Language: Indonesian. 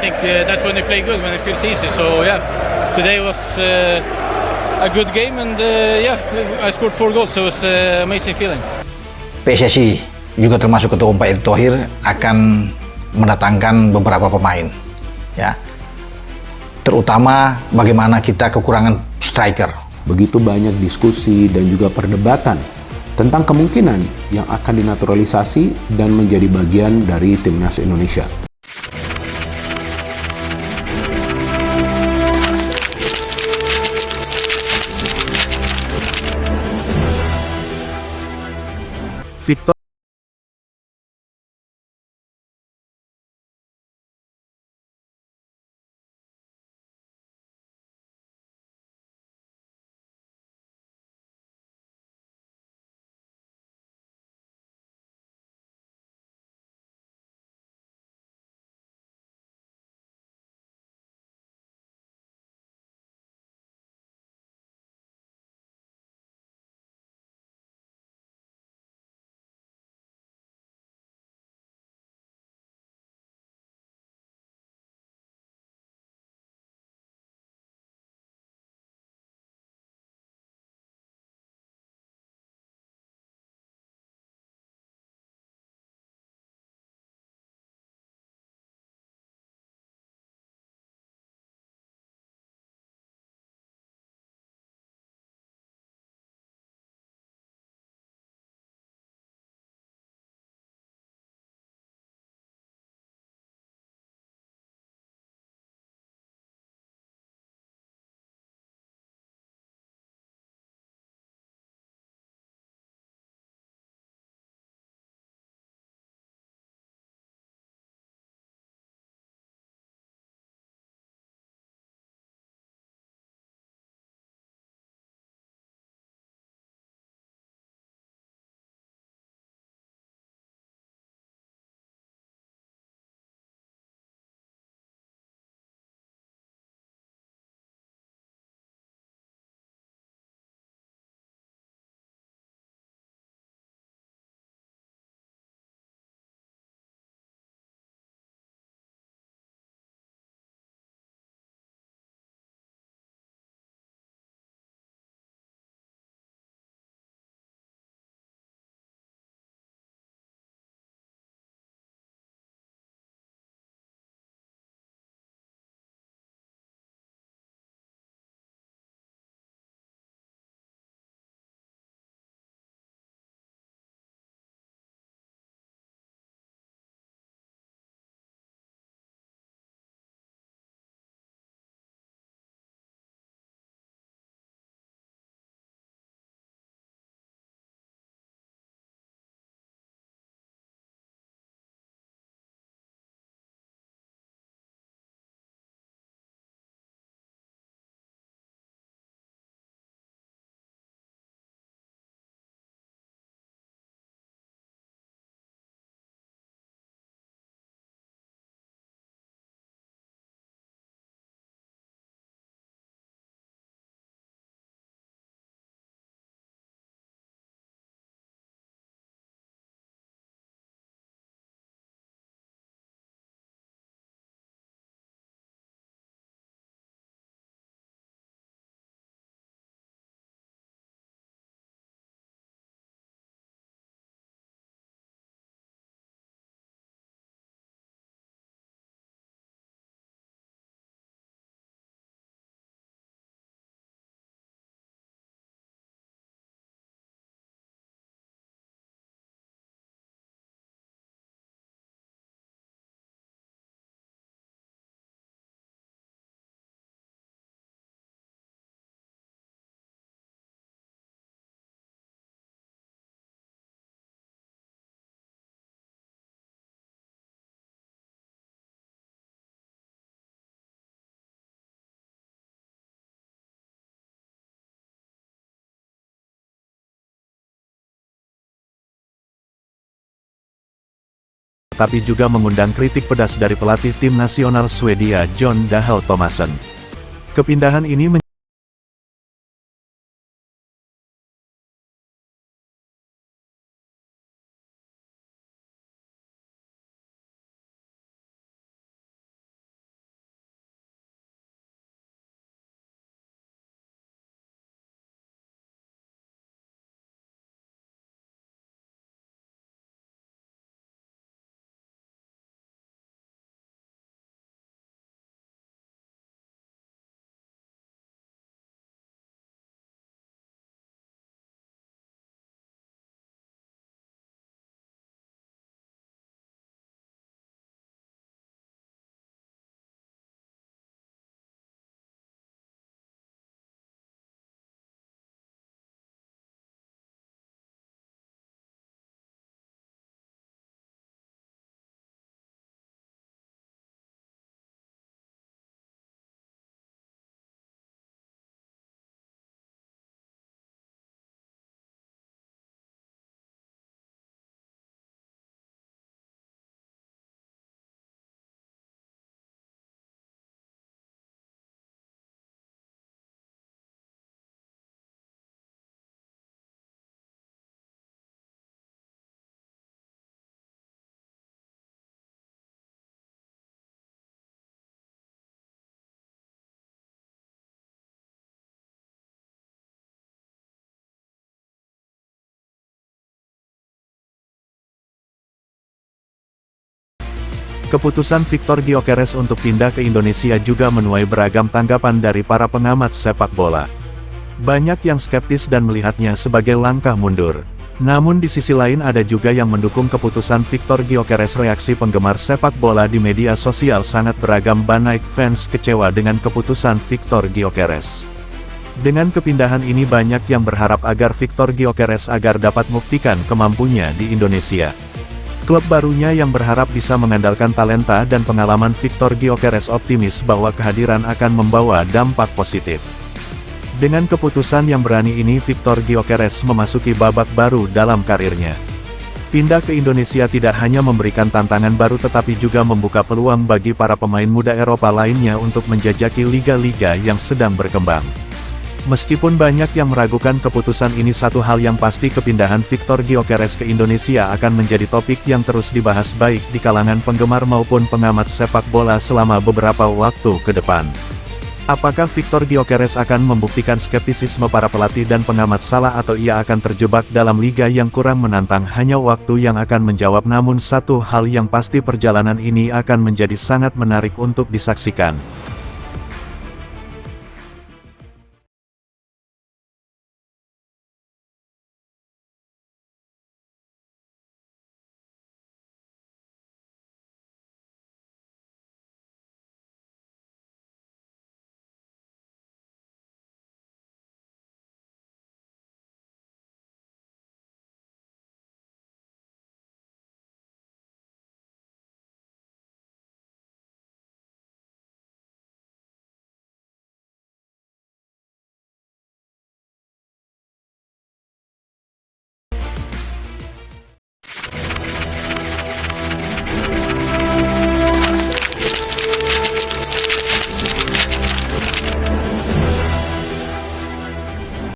think that's when you play good, when it feels easy. So yeah, today was a good game, and yeah, I scored 4 goals, so it's an amazing feeling. PSSI juga termasuk Ketua Umum Pak Erick Thohir akan mendatangkan beberapa pemain, ya. Terutama bagaimana kita kekurangan striker. Begitu banyak diskusi dan juga perdebatan tentang kemungkinan yang akan dinaturalisasi dan menjadi bagian dari timnas Indonesia. Victor tapi juga mengundang kritik pedas dari pelatih tim nasional Swedia Jon Dahl Tomasson. Kepindahan ini Keputusan Victor Gyökeres untuk pindah ke Indonesia juga menuai beragam tanggapan dari para pengamat sepak bola. Banyak yang skeptis dan melihatnya sebagai langkah mundur. Namun di sisi lain ada juga yang mendukung keputusan Victor Gyökeres. Reaksi penggemar sepak bola di media sosial sangat beragam. Banyak fans kecewa dengan keputusan Victor Gyökeres. Dengan kepindahan ini banyak yang berharap agar Victor Gyökeres dapat membuktikan kemampuannya di Indonesia. Klub barunya yang berharap bisa mengandalkan talenta dan pengalaman Victor Gyökeres optimis bahwa kehadiran akan membawa dampak positif. Dengan keputusan yang berani ini Victor Gyökeres memasuki babak baru dalam karirnya. Pindah ke Indonesia tidak hanya memberikan tantangan baru tetapi juga membuka peluang bagi para pemain muda Eropa lainnya untuk menjajaki liga-liga yang sedang berkembang. Meskipun banyak yang meragukan keputusan ini, satu hal yang pasti kepindahan Victor Gyökeres ke Indonesia akan menjadi topik yang terus dibahas baik di kalangan penggemar maupun pengamat sepak bola selama beberapa waktu ke depan. Apakah Victor Gyökeres akan membuktikan skeptisisme para pelatih dan pengamat salah atau ia akan terjebak dalam liga yang kurang menantang? Hanya waktu yang akan menjawab, namun satu hal yang pasti perjalanan ini akan menjadi sangat menarik untuk disaksikan.